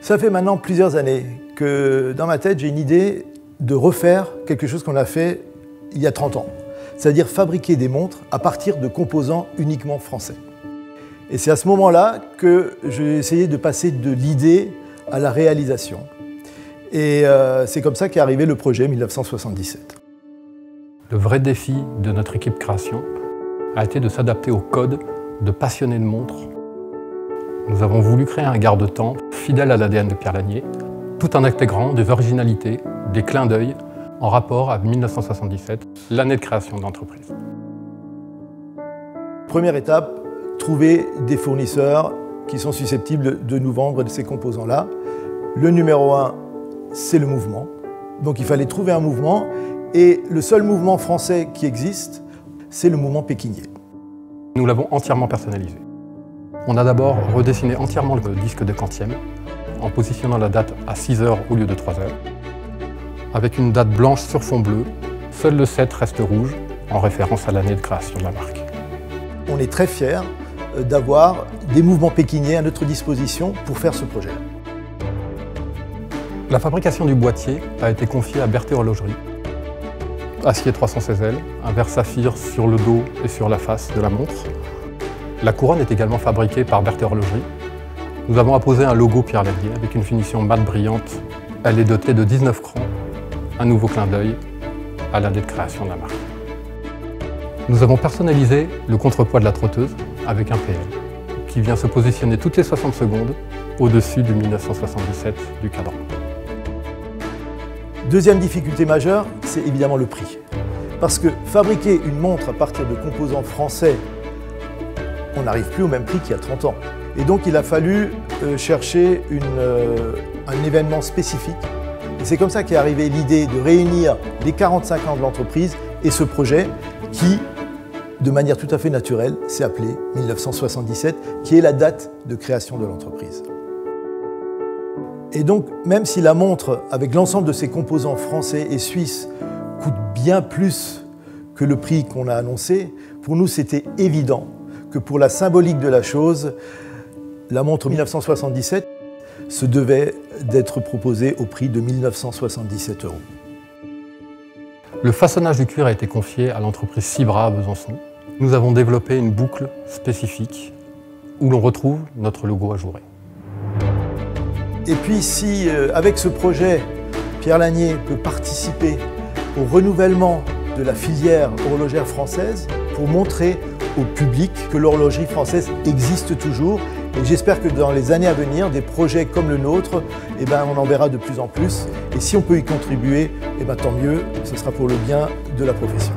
Ça fait maintenant plusieurs années que dans ma tête, j'ai une idée de refaire quelque chose qu'on a fait il y a 30 ans. C'est-à-dire fabriquer des montres à partir de composants uniquement français. Et c'est à ce moment-là que j'ai essayé de passer de l'idée à la réalisation. Et c'est comme ça qu'est arrivé le projet 1977. Le vrai défi de notre équipe création a été de s'adapter au code de passionnés de montres. Nous avons voulu créer un garde-temps fidèle à l'ADN de Pierre Lanier, tout en intégrant des originalités, des clins d'œil en rapport à 1977, l'année de création de l'entreprise. Première étape, trouver des fournisseurs qui sont susceptibles de nous vendre ces composants-là. Le numéro 1, c'est le mouvement. Donc il fallait trouver un mouvement, et le seul mouvement français qui existe, c'est le mouvement pékinier. Nous l'avons entièrement personnalisé. On a d'abord redessiné entièrement le disque de quantième, en positionnant la date à 6 heures au lieu de 3 heures. Avec une date blanche sur fond bleu, seul le 7 reste rouge, en référence à l'année de création de la marque. On est très fiers d'avoir des mouvements pékiniers à notre disposition pour faire ce projet. La fabrication du boîtier a été confiée à Berthet Horlogerie. Acier 316L, un verre saphir sur le dos et sur la face de la montre. La couronne est également fabriquée par Berthet Horlogerie. Nous avons apposé un logo Pierre Lanier avec une finition mat brillante. Elle est dotée de 19 crans, un nouveau clin d'œil à l'année de création de la marque. Nous avons personnalisé le contrepoids de la trotteuse avec un PL qui vient se positionner toutes les 60 secondes au-dessus du 1977 du cadran. Deuxième difficulté majeure, c'est évidemment le prix. Parce que fabriquer une montre à partir de composants français, on n'arrive plus au même prix qu'il y a 30 ans. Et donc il a fallu chercher un événement spécifique. Et c'est comme ça qu'est arrivée l'idée de réunir les 45 ans de l'entreprise et ce projet qui, de manière tout à fait naturelle, s'est appelé 1977, qui est la date de création de l'entreprise. Et donc, même si la montre, avec l'ensemble de ses composants français et suisses, coûte bien plus que le prix qu'on a annoncé, pour nous c'était évident que pour la symbolique de la chose, la montre 1977 se devait d'être proposée au prix de 1977 €. Le façonnage du cuir a été confié à l'entreprise Cibra à Besançon. Nous avons développé une boucle spécifique où l'on retrouve notre logo ajouré. Et puis si, avec ce projet, Pierre Lanier peut participer au renouvellement de la filière horlogère française pour montrer au public que l'horlogerie française existe toujours. Et j'espère que dans les années à venir, des projets comme le nôtre, on en verra de plus en plus. Et si on peut y contribuer, tant mieux, ce sera pour le bien de la profession.